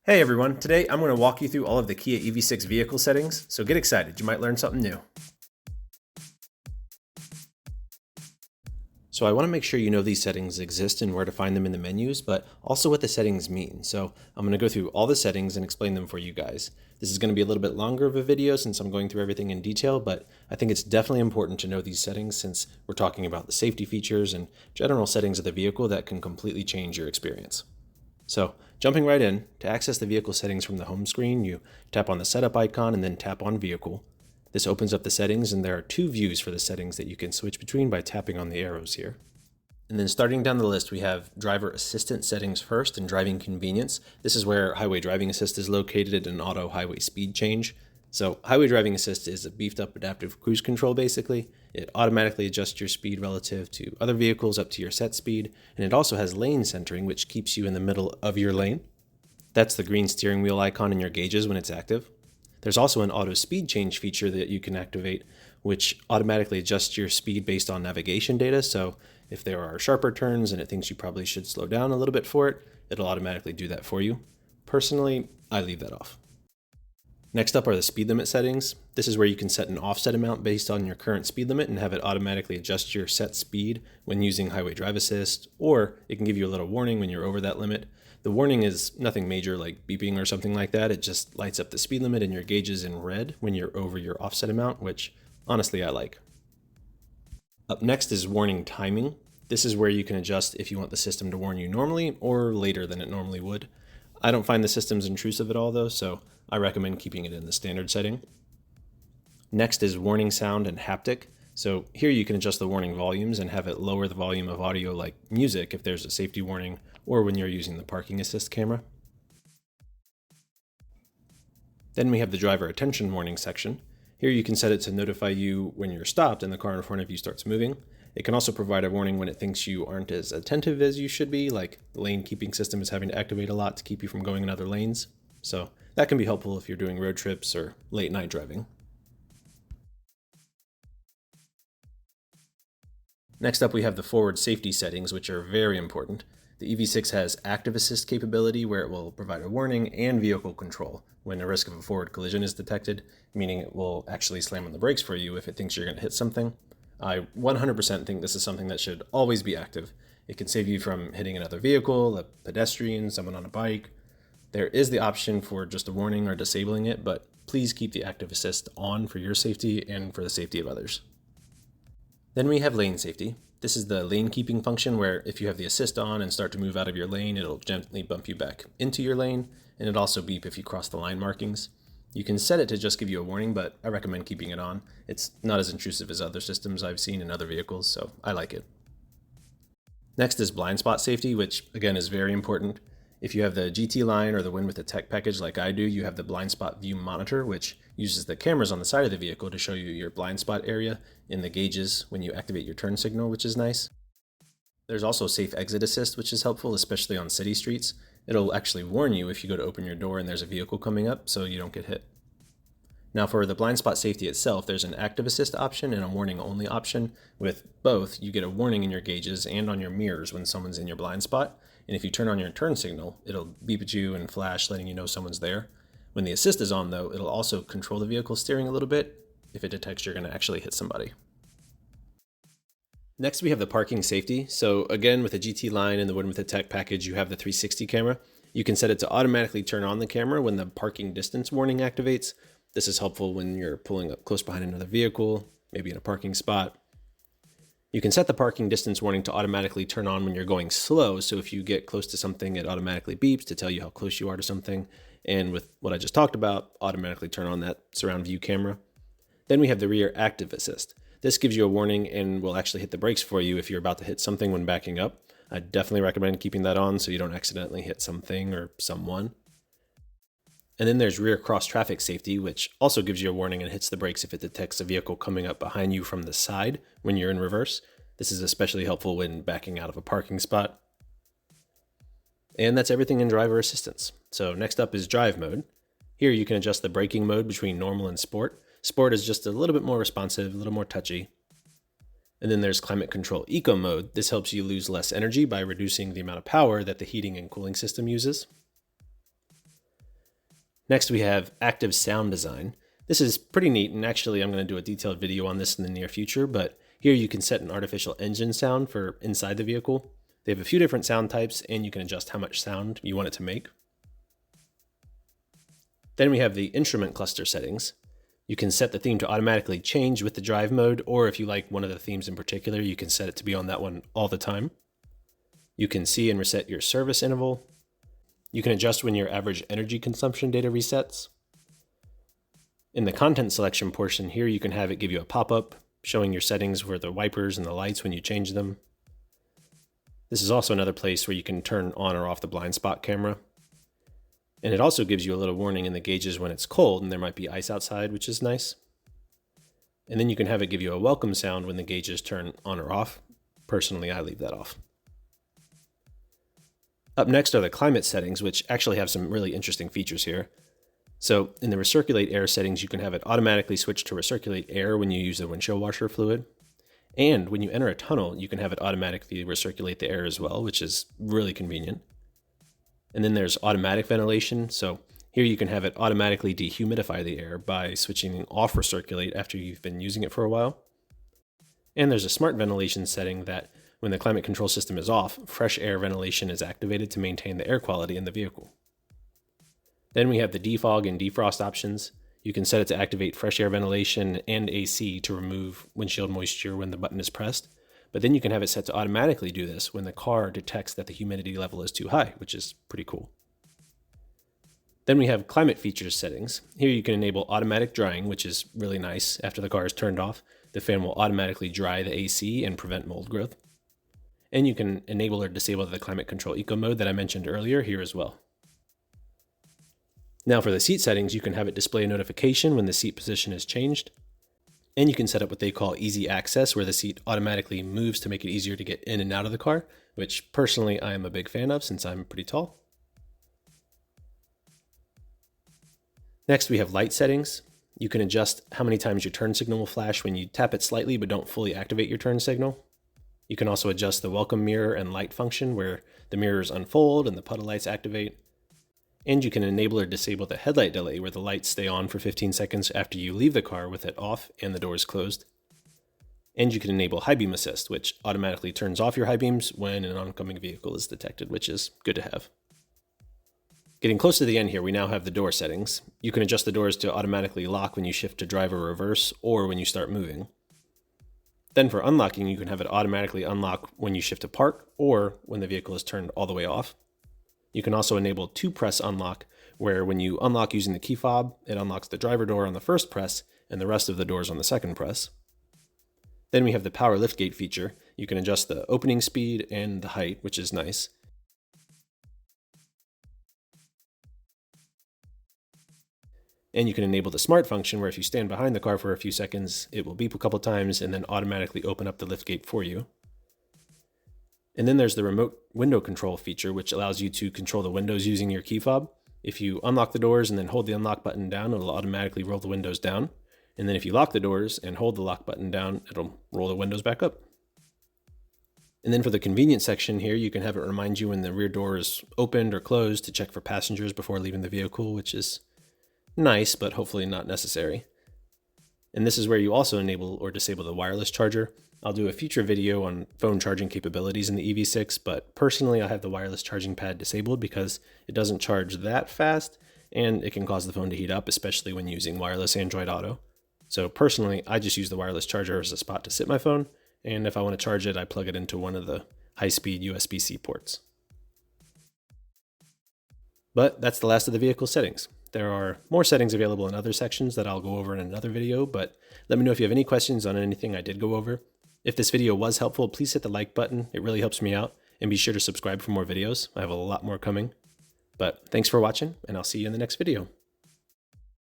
Hey everyone, today I'm going to walk you through all of the Kia EV6 vehicle settings, so get excited, you might learn something new. So I want to make sure you know these settings exist and where to find them in the menus, but also what the settings mean. So I'm going to go through all the settings and explain them for you guys. This is going to be a little bit longer of a video since I'm going through everything in detail, but I think it's definitely important to know these settings since we're talking about the safety features and general settings of the vehicle that can completely change your experience. So jumping right in, to access the vehicle settings from the home screen, you tap on the setup icon and then tap on vehicle. This opens up the settings and there are two views for the settings that you can switch between by tapping on the arrows here. And then starting down the list, we have driver assistant settings first and driving convenience. This is where highway driving assist is located and auto highway speed change. So highway driving assist is a beefed up adaptive cruise control basically. It automatically adjusts your speed relative to other vehicles up to your set speed, and it also has lane centering, which keeps you in the middle of your lane. That's the green steering wheel icon in your gauges when it's active. There's also an auto speed change feature that you can activate, which automatically adjusts your speed based on navigation data. So if there are sharper turns and it thinks you probably should slow down a little bit for it, it'll automatically do that for you. Personally, I leave that off. Next up are the speed limit settings. This is where you can set an offset amount based on your current speed limit and have it automatically adjust your set speed when using highway drive assist, or it can give you a little warning when you're over that limit. The warning is nothing major like beeping or something like that. It just lights up the speed limit in your gauges in red when you're over your offset amount, which honestly I like. Up next is warning timing. This is where you can adjust if you want the system to warn you normally or later than it normally would. I don't find the systems intrusive at all though, so I recommend keeping it in the standard setting. Next is warning sound and haptic. So here you can adjust the warning volumes and have it lower the volume of audio like music if there's a safety warning or when you're using the parking assist camera. Then we have the driver attention warning section. Here you can set it to notify you when you're stopped and the car in front of you starts moving. It can also provide a warning when it thinks you aren't as attentive as you should be, like the lane keeping system is having to activate a lot to keep you from going in other lanes. So that can be helpful if you're doing road trips or late night driving. Next up, we have the forward safety settings, which are very important. The EV6 has active assist capability where it will provide a warning and vehicle control when a risk of a forward collision is detected, meaning it will actually slam on the brakes for you if it thinks you're going to hit something. I 100% think this is something that should always be active. It can save you from hitting another vehicle, a pedestrian, someone on a bike. There is the option for just a warning or disabling it, but please keep the active assist on for your safety and for the safety of others. Then we have lane safety. This is the lane keeping function where if you have the assist on and start to move out of your lane, it'll gently bump you back into your lane, and it'll also beep if you cross the line markings. You can set it to just give you a warning, but I recommend keeping it on. It's not as intrusive as other systems I've seen in other vehicles, so I like it. Next is blind spot safety, which again is very important. If you have the GT line or the Win with the Tech package like I do, you have the blind spot view monitor, which uses the cameras on the side of the vehicle to show you your blind spot area in the gauges when you activate your turn signal, which is nice. There's also safe exit assist, which is helpful, especially on city streets. It'll actually warn you if you go to open your door and there's a vehicle coming up so you don't get hit. Now for the blind spot safety itself, there's an active assist option and a warning only option. With both, you get a warning in your gauges and on your mirrors when someone's in your blind spot. And if you turn on your turn signal, it'll beep at you and flash letting you know someone's there. When the assist is on though, it'll also control the vehicle steering a little bit if it detects you're going to actually hit somebody. Next, we have the parking safety. So again, with the GT line and the Win with the Tech package, you have the 360 camera. You can set it to automatically turn on the camera when the parking distance warning activates. This is helpful when you're pulling up close behind another vehicle, maybe in a parking spot. You can set the parking distance warning to automatically turn on when you're going slow. So if you get close to something, it automatically beeps to tell you how close you are to something. And with what I just talked about, automatically turn on that surround view camera. Then we have the rear active assist. This gives you a warning and will actually hit the brakes for you if you're about to hit something when backing up. I definitely recommend keeping that on so you don't accidentally hit something or someone. And then there's rear cross traffic safety, which also gives you a warning and hits the brakes if it detects a vehicle coming up behind you from the side when you're in reverse. This is especially helpful when backing out of a parking spot. And that's everything in driver assistance. So next up is drive mode. Here you can adjust the braking mode between normal and sport. Sport is just a little bit more responsive, a little more touchy. And then there's climate control eco mode. This helps you lose less energy by reducing the amount of power that the heating and cooling system uses. Next, we have active sound design. This is pretty neat, and actually I'm going to do a detailed video on this in the near future, but here you can set an artificial engine sound for inside the vehicle. They have a few different sound types, and you can adjust how much sound you want it to make. Then we have the instrument cluster settings. You can set the theme to automatically change with the drive mode, or if you like one of the themes in particular, you can set it to be on that one all the time. You can see and reset your service interval. You can adjust when your average energy consumption data resets. In the content selection portion here, you can have it give you a pop-up showing your settings for the wipers and the lights when you change them. This is also another place where you can turn on or off the blind spot camera. And it also gives you a little warning in the gauges when it's cold and there might be ice outside, which is nice. And then you can have it give you a welcome sound when the gauges turn on or off. Personally, I leave that off. Up next are the climate settings, which actually have some really interesting features here. So in the recirculate air settings, you can have it automatically switch to recirculate air when you use the windshield washer fluid. And when you enter a tunnel, you can have it automatically recirculate the air as well, which is really convenient. And then there's automatic ventilation. So here you can have it automatically dehumidify the air by switching off recirculate after you've been using it for a while. And there's a smart ventilation setting that when the climate control system is off, fresh air ventilation is activated to maintain the air quality in the vehicle. Then we have the defog and defrost options. You can set it to activate fresh air ventilation and AC to remove windshield moisture when the button is pressed. But then you can have it set to automatically do this when the car detects that the humidity level is too high, which is pretty cool. Then we have climate features settings. Here you can enable automatic drying, which is really nice. After the car is turned off, the fan will automatically dry the AC and prevent mold growth. And you can enable or disable the climate control eco mode that I mentioned earlier here as well. Now for the seat settings, you can have it display a notification when the seat position is changed. And you can set up what they call easy access, where the seat automatically moves to make it easier to get in and out of the car, which personally I am a big fan of since I'm pretty tall. Next we have light settings. You can adjust how many times your turn signal will flash when you tap it slightly but don't fully activate your turn signal. You can also adjust the welcome mirror and light function where the mirrors unfold and the puddle lights activate. And you can enable or disable the headlight delay where the lights stay on for 15 seconds after you leave the car with it off and the doors closed. And you can enable high beam assist, which automatically turns off your high beams when an oncoming vehicle is detected, which is good to have. Getting close to the end here, we now have the door settings. You can adjust the doors to automatically lock when you shift to drive or reverse or when you start moving. Then for unlocking, you can have it automatically unlock when you shift to park or when the vehicle is turned all the way off. You can also enable two-press unlock, where when you unlock using the key fob, it unlocks the driver door on the first press and the rest of the doors on the second press. Then we have the power liftgate feature. You can adjust the opening speed and the height, which is nice. And you can enable the smart function where if you stand behind the car for a few seconds, it will beep a couple times and then automatically open up the liftgate for you. And then there's the remote window control feature, which allows you to control the windows using your key fob. If you unlock the doors and then hold the unlock button down, it'll automatically roll the windows down. And then if you lock the doors and hold the lock button down, it'll roll the windows back up. And then for the convenience section here, you can have it remind you when the rear door is opened or closed to check for passengers before leaving the vehicle, which is nice, but hopefully not necessary. And this is where you also enable or disable the wireless charger. I'll do a future video on phone charging capabilities in the EV6, but personally I have the wireless charging pad disabled because it doesn't charge that fast and it can cause the phone to heat up, especially when using wireless Android Auto. So personally, I just use the wireless charger as a spot to sit my phone, and if I want to charge it, I plug it into one of the high-speed USB-C ports. But that's the last of the vehicle settings. There are more settings available in other sections that I'll go over in another video, but let me know if you have any questions on anything I did go over. If this video was helpful, please hit the like button. It really helps me out. And be sure to subscribe for more videos. I have a lot more coming. But thanks for watching, and I'll see you in the next video.